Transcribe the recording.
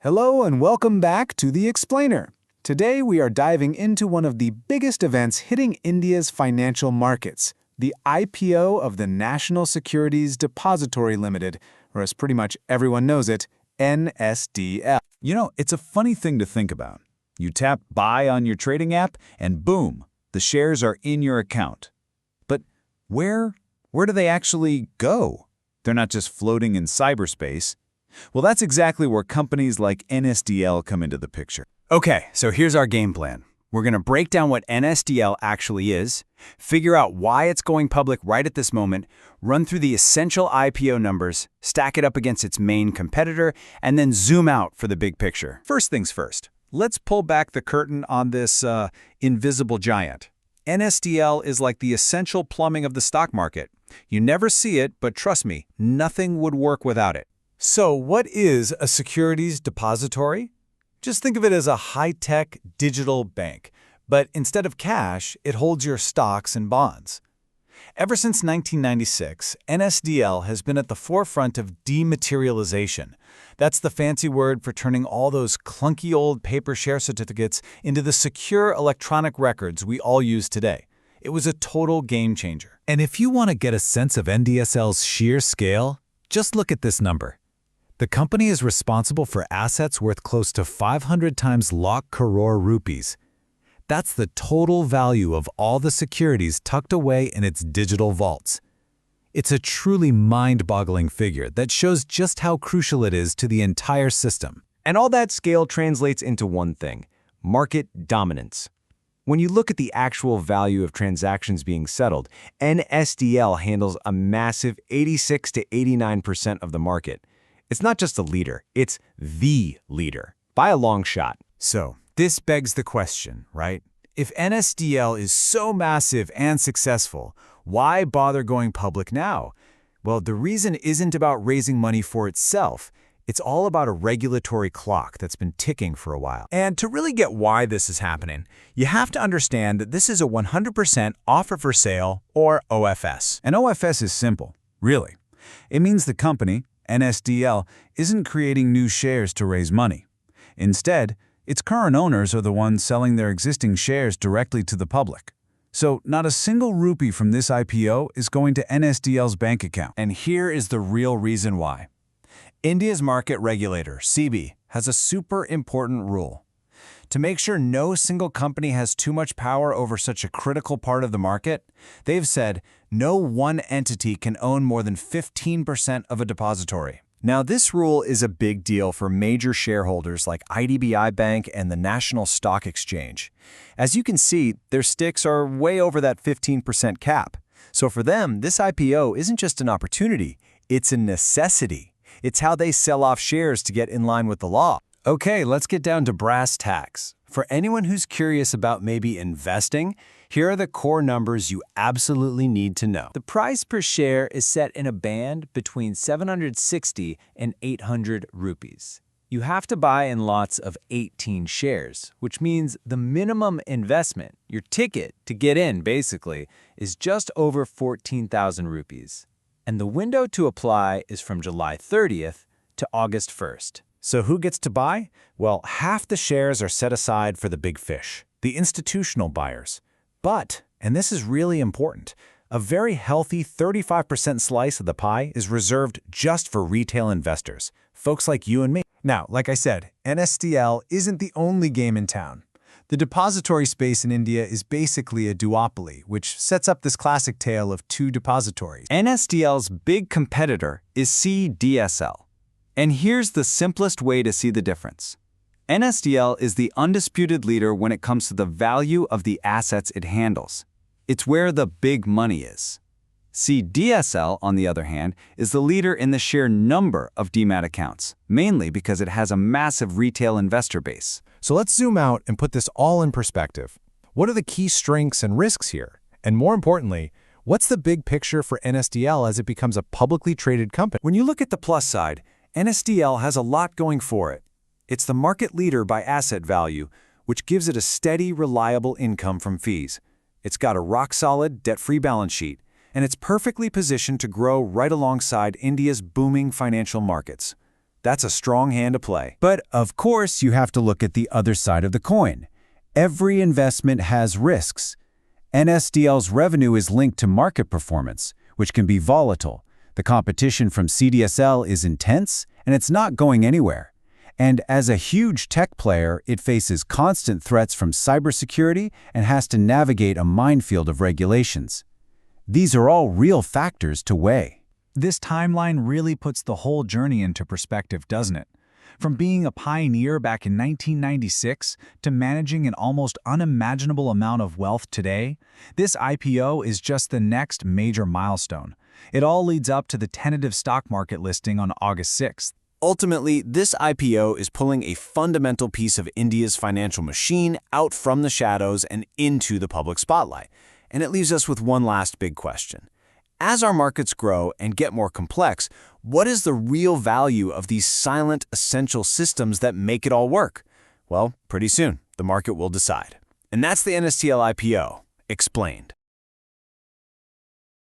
Hello and welcome back to The Explainer. Today we are diving into one of the biggest events hitting India's financial markets, the IPO of the National Securities Depository Limited, or as pretty much everyone knows it, NSDL. It's a funny thing to think about. You tap buy on your trading app and boom, the shares are in your account. But where do they actually go? They're not just floating in cyberspace. Well, that's exactly where companies like NSDL come into the picture. Okay, so here's our game plan. We're going to break down what NSDL actually is, figure out why it's going public right at this moment, run through the essential IPO numbers, stack it up against its main competitor, and then zoom out for the big picture. First things first, let's pull back the curtain on this invisible giant. NSDL is like the essential plumbing of the stock market. You never see it, but trust me, nothing would work without it. So what is a securities depository? Just think of it as a high-tech digital bank, but instead of cash, it holds your stocks and bonds. Ever since 1996, NSDL has been at the forefront of dematerialization. That's the fancy word for turning all those clunky old paper share certificates into the secure electronic records we all use today. It was a total game changer. And if you want to get a sense of NSDL's sheer scale, just look at this number. The company is responsible for assets worth close to 500 times lakh crore rupees. That's the total value of all the securities tucked away in its digital vaults. It's a truly mind-boggling figure that shows just how crucial it is to the entire system. And all that scale translates into one thing: market dominance. When you look at the actual value of transactions being settled, NSDL handles a massive 86 to 89% of the market. It's not just a leader, it's the leader, by a long shot. So, this begs the question, right? If NSDL is so massive and successful, why bother going public now? Well, the reason isn't about raising money for itself. It's all about a regulatory clock that's been ticking for a while. And to really get why this is happening, you have to understand that this is a 100% offer for sale, or OFS. And OFS is simple, really. It means the company, NSDL, isn't creating new shares to raise money. Instead, its current owners are the ones selling their existing shares directly to the public. So not a single rupee from this IPO is going to NSDL's bank account. And here is the real reason why. India's market regulator, SEBI, has a super important rule. To make sure no single company has too much power over such a critical part of the market, they've said no one entity can own more than 15% of a depository. Now, this rule is a big deal for major shareholders like IDBI Bank and the National Stock Exchange. As you can see, their sticks are way over that 15% cap. So for them, this IPO isn't just an opportunity, it's a necessity. It's how they sell off shares to get in line with the law. Okay, let's get down to brass tacks. For anyone who's curious about maybe investing, here are the core numbers you absolutely need to know. The price per share is set in a band between 760 and 800 rupees. You have to buy in lots of 18 shares, which means the minimum investment, your ticket to get in basically, is just over 14,000 rupees. And the window to apply is from July 30th to August 1st. So who gets to buy? Well, half the shares are set aside for the big fish, the institutional buyers. But, and this is really important, a very healthy 35% slice of the pie is reserved just for retail investors, folks like you and me. Now, like I said, NSDL isn't the only game in town. The depository space in India is basically a duopoly, which sets up this classic tale of two depositories. NSDL's big competitor is CDSL. And here's the simplest way to see the difference. NSDL is the undisputed leader when it comes to the value of the assets it handles. It's where the big money is. CDSL, on the other hand, is the leader in the sheer number of demat accounts, mainly because it has a massive retail investor base. So let's zoom out and put this all in perspective. What are the key strengths and risks here? And more importantly, what's the big picture for NSDL as it becomes a publicly traded company? When you look at the plus side, NSDL has a lot going for it. It's the market leader by asset value, which gives it a steady, reliable income from fees. It's got a rock-solid, debt-free balance sheet, and it's perfectly positioned to grow right alongside India's booming financial markets. That's a strong hand to play. But of course, you have to look at the other side of the coin. Every investment has risks. NSDL's revenue is linked to market performance, which can be volatile. The competition from CDSL is intense, and it's not going anywhere. And as a huge tech player, it faces constant threats from cybersecurity and has to navigate a minefield of regulations. These are all real factors to weigh. This timeline really puts the whole journey into perspective, doesn't it? From being a pioneer back in 1996 to managing an almost unimaginable amount of wealth today, this IPO is just the next major milestone. It all leads up to the tentative stock market listing on August 6th. Ultimately, this IPO is pulling a fundamental piece of India's financial machine out from the shadows and into the public spotlight. And it leaves us with one last big question. As our markets grow and get more complex, what is the real value of these silent, essential systems that make it all work? Well, pretty soon, the market will decide. And that's the NSDL IPO, explained.